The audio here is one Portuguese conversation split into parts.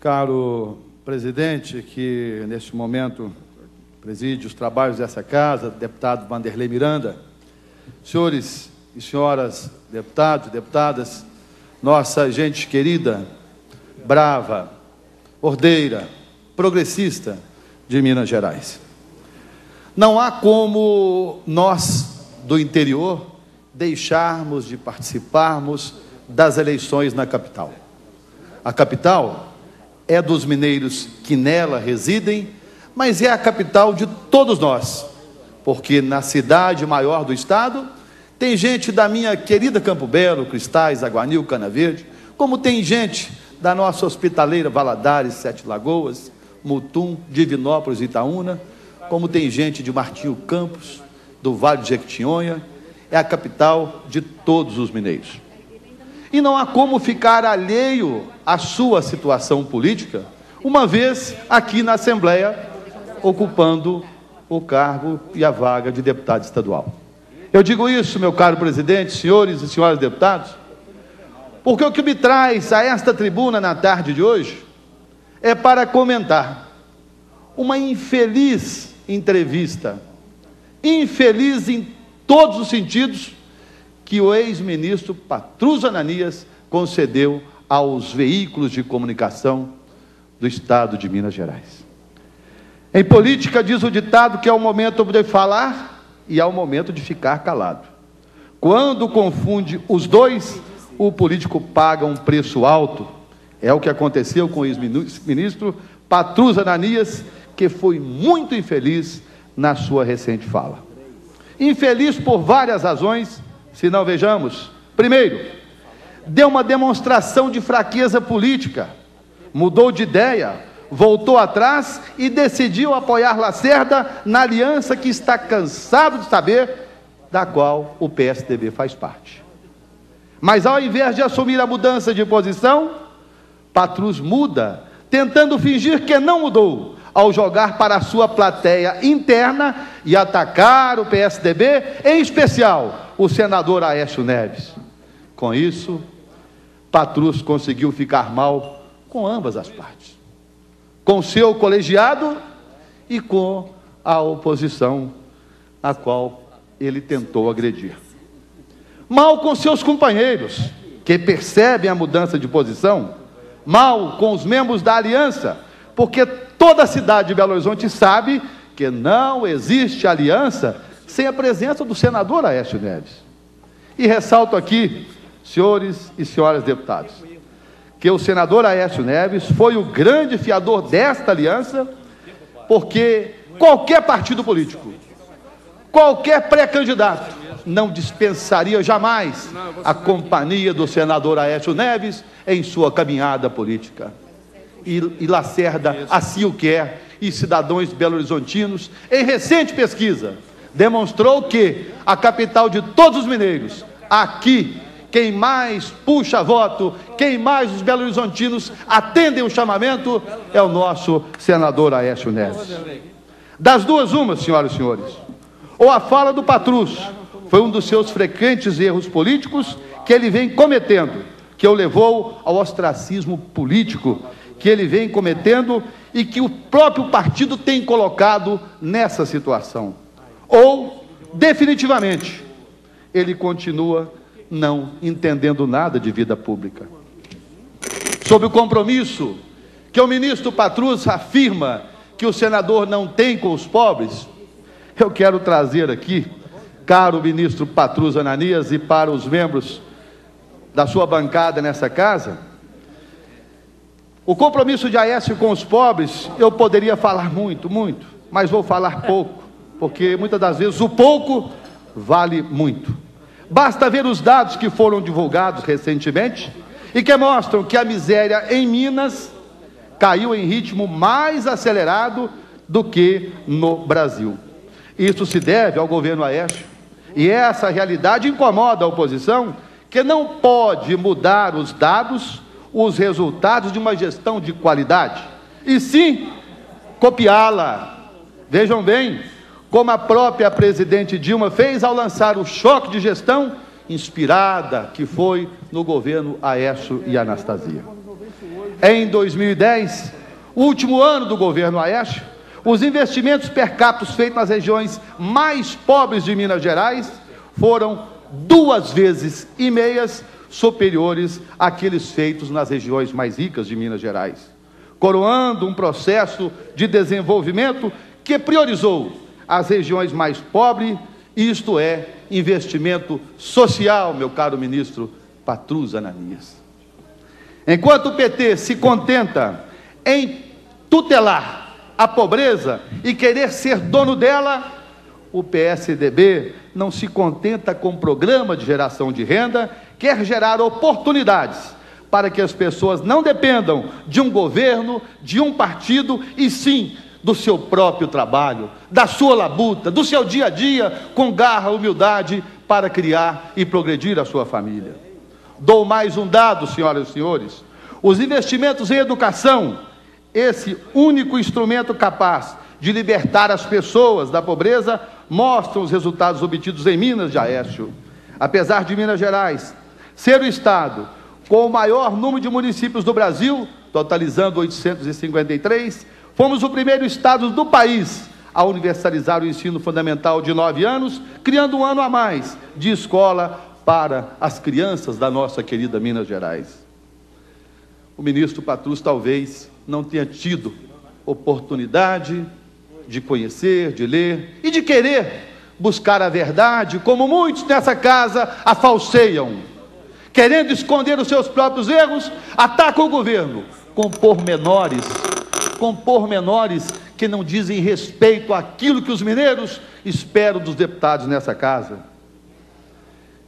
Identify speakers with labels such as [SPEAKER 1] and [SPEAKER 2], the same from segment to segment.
[SPEAKER 1] Caro presidente, que neste momento preside os trabalhos dessa casa, deputado Vanderlei Miranda, senhores e senhoras deputados e deputadas, nossa gente querida, brava, ordeira, progressista de Minas Gerais. Não há como nós, do interior, deixarmos de participarmos das eleições na capital. A capital é dos mineiros que nela residem, mas é a capital de todos nós, porque na cidade maior do estado tem gente da minha querida Campo Belo, Cristais, Aguanil, Cana Verde, como tem gente da nossa hospitaleira Valadares, Sete Lagoas, Mutum, Divinópolis e Itaúna, como tem gente de Martinho Campos, do Vale de Jequitinhonha. É a capital de todos os mineiros. E não há como ficar alheio à sua situação política, uma vez aqui na Assembleia, ocupando o cargo e a vaga de deputado estadual. Eu digo isso, meu caro presidente, senhores e senhoras deputados, porque o que me traz a esta tribuna na tarde de hoje é para comentar uma infeliz entrevista, infeliz em todos os sentidos, que o ex-ministro Patrus Ananias concedeu aos veículos de comunicação do estado de Minas Gerais. Em política, diz o ditado que é o momento de falar e é o momento de ficar calado. Quando confunde os dois, o político paga um preço alto. É o que aconteceu com o ex-ministro Patrus Ananias, que foi muito infeliz na sua recente fala. Infeliz por várias razões, se não vejamos. Primeiro, deu uma demonstração de fraqueza política, mudou de ideia, voltou atrás e decidiu apoiar Lacerda na aliança que está cansado de saber, da qual o PSDB faz parte. Mas ao invés de assumir a mudança de posição, Patrus muda, tentando fingir que não mudou, ao jogar para a sua plateia interna e atacar o PSDB, em especial o senador Aécio Neves. Com isso, Patrus conseguiu ficar mal com ambas as partes, com seu colegiado e com a oposição, a qual ele tentou agredir. Mal com seus companheiros, que percebem a mudança de posição, mal com os membros da aliança, porque toda a cidade de Belo Horizonte sabe que não existe aliança sem a presença do senador Aécio Neves. E ressalto aqui, senhores e senhoras deputados, que o senador Aécio Neves foi o grande fiador desta aliança, porque qualquer partido político, qualquer pré-candidato, não dispensaria jamais a companhia do senador Aécio Neves em sua caminhada política. E Lacerda assim o quer, e cidadãos belo-horizontinos, em recente pesquisa, demonstrou que a capital de todos os mineiros, aqui, quem mais puxa voto, quem mais os belo-horizontinos atendem o chamamento, é o nosso senador Aécio Neves. Das duas, uma, senhoras e senhores, ou a fala do Patrus foi um dos seus frequentes erros políticos que ele vem cometendo, que o levou ao ostracismo político que ele vem cometendo e que o próprio partido tem colocado nessa situação. Ou, definitivamente, ele continua não entendendo nada de vida pública. Sobre o compromisso que o ministro Patrus afirma que o senador não tem com os pobres, eu quero trazer aqui, caro ministro Patrus Ananias, e para os membros da sua bancada nessa casa, o compromisso de Aécio com os pobres, eu poderia falar muito, mas vou falar pouco, porque muitas das vezes o pouco vale muito. Basta ver os dados que foram divulgados recentemente e que mostram que a miséria em Minas caiu em ritmo mais acelerado do que no Brasil. Isso se deve ao governo Aécio, e essa realidade incomoda a oposição, que não pode mudar os dados, os resultados de uma gestão de qualidade, e sim copiá-la. Vejam bem como a própria presidente Dilma fez ao lançar o choque de gestão inspirada que foi no governo Aécio e Anastasia. em 2010, último ano do governo Aécio, os investimentos per capita feitos nas regiões mais pobres de Minas Gerais foram 2,5 vezes superiores àqueles feitos nas regiões mais ricas de Minas Gerais, coroando um processo de desenvolvimento que priorizou as regiões mais pobres, isto é, investimento social, meu caro ministro Patrus Ananias. Enquanto o PT se contenta em tutelar a pobreza e querer ser dono dela, o PSDB não se contenta com programa de geração de renda, quer gerar oportunidades para que as pessoas não dependam de um governo, de um partido, e sim do seu próprio trabalho, da sua labuta, do seu dia a dia, com garra, humildade, para criar e progredir a sua família. Dou mais um dado, senhoras e senhores: os investimentos em educação, esse único instrumento capaz de libertar as pessoas da pobreza, mostram os resultados obtidos em Minas de Aécio. Apesar de Minas Gerais ser o estado com o maior número de municípios do Brasil, totalizando 853, fomos o primeiro estado do país a universalizar o ensino fundamental de 9 anos, criando um ano a mais de escola para as crianças da nossa querida Minas Gerais. O ministro Patrus talvez não tenha tido oportunidade de conhecer, de ler e de querer buscar a verdade, como muitos nessa casa a falseiam, querendo esconder os seus próprios erros, atacam o governo com pormenores que não dizem respeito àquilo que os mineiros esperam dos deputados nessa casa.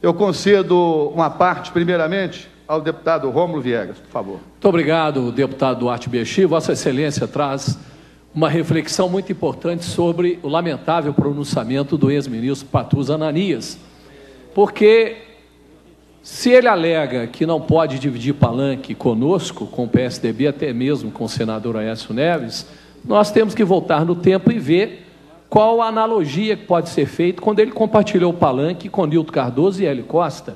[SPEAKER 1] Eu concedo uma parte, primeiramente, ao deputado Rômulo Viegas, por favor.
[SPEAKER 2] Muito obrigado, deputado Duarte Bechir. Vossa Excelência traz uma reflexão muito importante sobre o lamentável pronunciamento do ex-ministro Patrus Ananias, porque se ele alega que não pode dividir palanque conosco, com o PSDB, até mesmo com o senador Aécio Neves, nós temos que voltar no tempo e ver qual a analogia que pode ser feita quando ele compartilhou o palanque com Nilton Cardoso e Hélio Costa.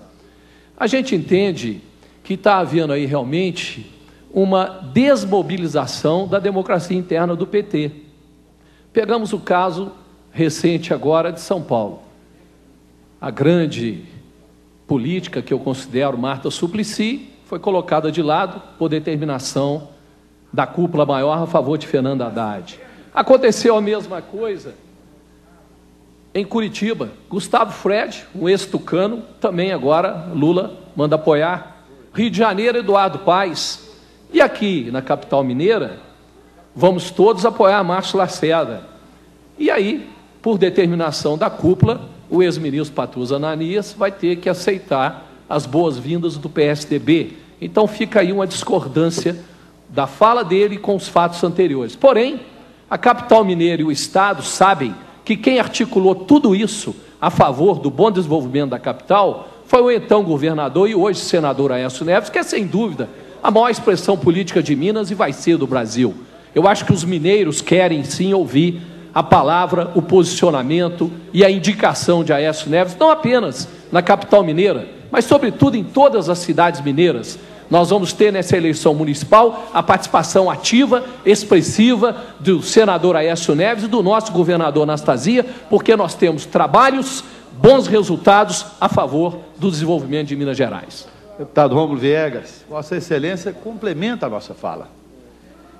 [SPEAKER 2] A gente entende que está havendo aí realmente uma desmobilização da democracia interna do PT. Pegamos o caso recente agora de São Paulo. A grande política que eu considero Marta Suplicy foi colocada de lado por determinação da cúpula maior a favor de Fernando Haddad. Aconteceu a mesma coisa em Curitiba. Gustavo Fred, um ex-tucano, também agora Lula manda apoiar. Rio de Janeiro, Eduardo Paes. E aqui na capital mineira, vamos todos apoiar Márcio Lacerda. E aí, por determinação da cúpula, o ex-ministro Patrus Ananias vai ter que aceitar as boas-vindas do PSDB. Então fica aí uma discordância da fala dele com os fatos anteriores. Porém, a capital mineira e o Estado sabem que quem articulou tudo isso a favor do bom desenvolvimento da capital foi o então governador e hoje senador Aécio Neves, que é sem dúvida a maior expressão política de Minas e vai ser do Brasil. Eu acho que os mineiros querem sim ouvir a palavra, o posicionamento e a indicação de Aécio Neves, não apenas na capital mineira, mas sobretudo em todas as cidades mineiras. Nós vamos ter nessa eleição municipal a participação ativa, expressiva do senador Aécio Neves e do nosso governador Anastasia, porque nós temos trabalhos, bons resultados a favor do desenvolvimento de Minas Gerais.
[SPEAKER 1] Deputado Rômulo Viegas, Vossa Excelência complementa a nossa fala.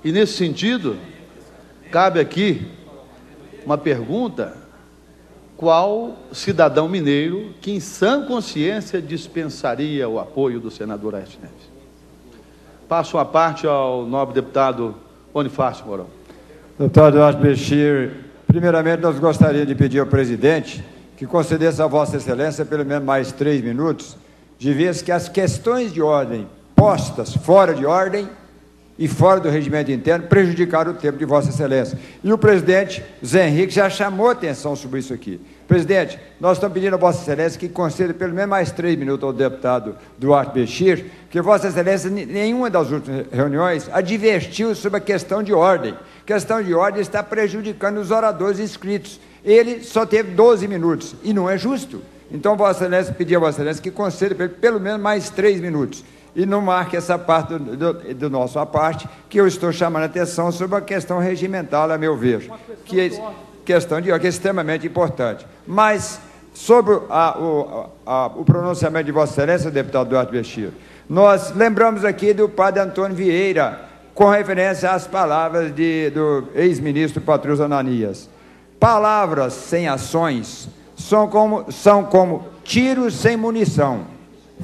[SPEAKER 1] E nesse sentido, cabe aqui uma pergunta: qual cidadão mineiro que em sã consciência dispensaria o apoio do senador Aécio Neves? Passo a parte ao nobre deputado Bonifácio Mourão.
[SPEAKER 3] Deputado Duarte Bechir, primeiramente nós gostaríamos de pedir ao presidente que concedesse a Vossa Excelência pelo menos mais 3 minutos, de vez que as questões de ordem postas fora de ordem e fora do regimento interno prejudicaram o tempo de Vossa Excelência. E o presidente Zé Henrique já chamou atenção sobre isso aqui. Presidente, nós estamos pedindo a Vossa Excelência que conceda pelo menos mais 3 minutos ao deputado Duarte Bechir, porque Vossa Excelência, em nenhuma das últimas reuniões, advertiu sobre a questão de ordem. A questão de ordem está prejudicando os oradores inscritos. Ele só teve 12 minutos, e não é justo. Então, Vossa Excelência, pedir a Vossa Excelência que conceda pelo menos mais 3 minutos. e não marque essa parte do nosso à parte, que eu estou chamando a atenção sobre a questão regimental, a meu ver, que é questão de ordem, que é extremamente importante. Mas, sobre o pronunciamento de Vossa Excelência, deputado Duarte Bechir, nós lembramos aqui do padre Antônio Vieira, com referência às palavras do ex-ministro Patrus Ananias. Palavras sem ações são como tiros sem munição.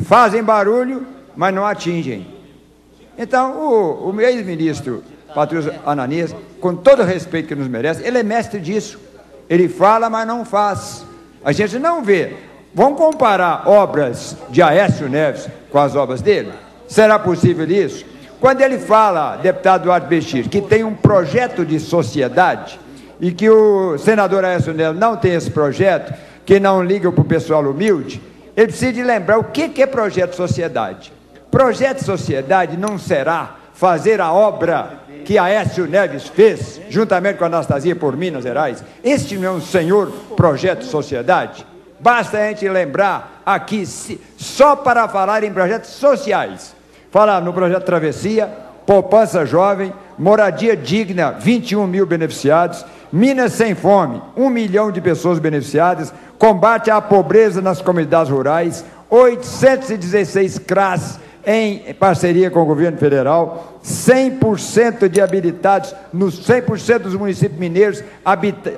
[SPEAKER 3] Fazem barulho, mas não atingem. Então, o ex-ministro Patrus Ananias, com todo o respeito que nos merece, ele é mestre disso. Ele fala, mas não faz. A gente não vê. Vamos comparar obras de Aécio Neves com as obras dele? Será possível isso? Quando ele fala, deputado Duarte Bechir, que tem um projeto de sociedade e que o senador Aécio Neves não tem esse projeto, que não liga para o pessoal humilde, ele precisa de lembrar o que é projeto de sociedade. Projeto de sociedade não será fazer a obra que Aécio Neves fez, juntamente com a Anastasia por Minas Gerais. Este não é um senhor projeto de sociedade? Basta a gente lembrar aqui, só para falar em projetos sociais. Falar no projeto Travessia, poupança jovem, moradia digna, 21 mil beneficiados, Minas Sem Fome, 1 milhão de pessoas beneficiadas, combate à pobreza nas comunidades rurais, 816 CRAS em parceria com o governo federal, 100% de habilitados, 100% dos municípios mineiros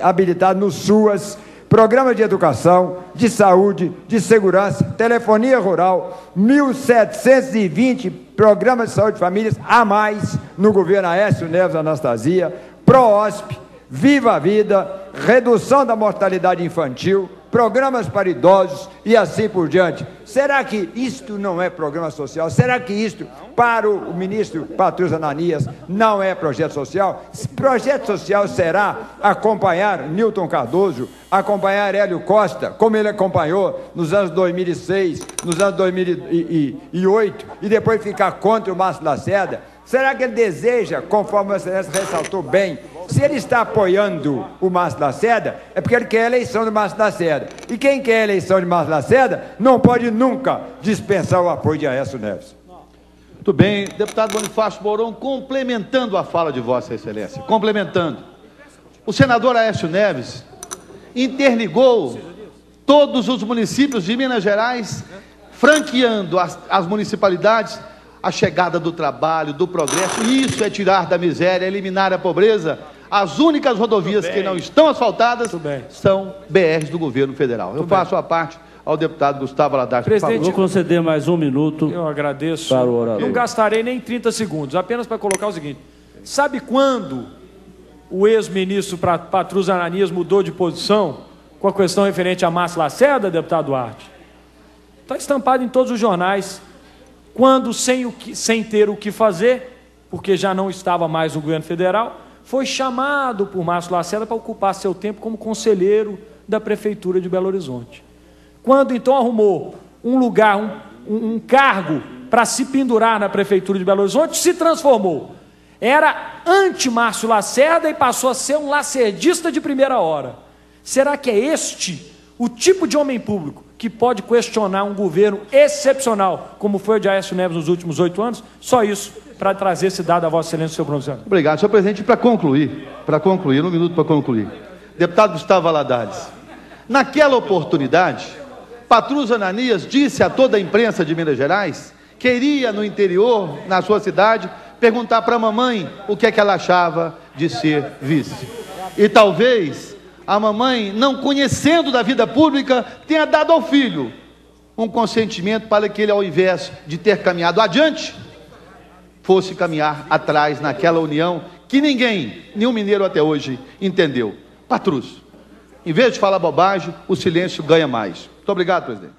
[SPEAKER 3] habilitados nos SUAS, programas de educação, de saúde, de segurança, telefonia rural, 1.720 programas de saúde de famílias a mais no governo Aécio Neves Anastasia, PROOSP, Viva a Vida, redução da mortalidade infantil, programas para idosos e assim por diante. Será que isto não é programa social? Será que isto, para o ministro Patrus Ananias, não é projeto social? Projeto social será acompanhar Newton Cardoso, acompanhar Hélio Costa, como ele acompanhou nos anos 2006, nos anos 2008, e depois ficar contra o Márcio Lacerda? Será que ele deseja, conforme a Excelência ressaltou bem, se ele está apoiando o Márcio Lacerda, é porque ele quer a eleição do Márcio Lacerda. E quem quer a eleição de Márcio Lacerda não pode nunca dispensar o apoio de Aécio Neves.
[SPEAKER 1] Muito bem. Deputado Bonifácio Mourão, complementando a fala de Vossa Excelência, complementando. O senador Aécio Neves interligou todos os municípios de Minas Gerais, franqueando as municipalidades a chegada do trabalho, do progresso. Isso é tirar da miséria, eliminar a pobreza. As únicas rodovias que não estão asfaltadas são BRs do governo federal. Eu passo a parte ao deputado Gustavo Valadares.
[SPEAKER 4] Presidente, vou conceder mais 1 minuto.
[SPEAKER 5] Eu agradeço.
[SPEAKER 4] Para o orador.
[SPEAKER 5] Não gastarei nem 30 segundos, apenas para colocar o seguinte. Sabe quando o ex-ministro Patrus Ananias mudou de posição com a questão referente a Márcio Lacerda, deputado Duarte? Está estampado em todos os jornais. Quando, sem ter o que fazer, porque já não estava mais no governo federal, foi chamado por Márcio Lacerda para ocupar seu tempo como conselheiro da Prefeitura de Belo Horizonte. Quando, então, arrumou um lugar, um cargo para se pendurar na Prefeitura de Belo Horizonte, se transformou. Era anti-Márcio Lacerda e passou a ser um lacerdista de primeira hora. Será que é este o tipo de homem público que pode questionar um governo excepcional, como foi o de Aécio Neves nos últimos 8 anos? Só isso, para trazer esse dado a Vossa Excelência, senhor pronunciamento.
[SPEAKER 1] Obrigado, senhor presidente. Para concluir, 1 minuto para concluir. Deputado Gustavo Valadares, naquela oportunidade, Patrus Ananias disse a toda a imprensa de Minas Gerais que iria no interior, na sua cidade, perguntar para a mamãe o que é que ela achava de ser vice. E talvez a mamãe, não conhecendo da vida pública, tenha dado ao filho um consentimento para que ele, ao invés de ter caminhado adiante, fosse caminhar atrás naquela união que ninguém, nenhum mineiro até hoje, entendeu. Patrus, em vez de falar bobagem, o silêncio ganha mais. Muito obrigado, presidente.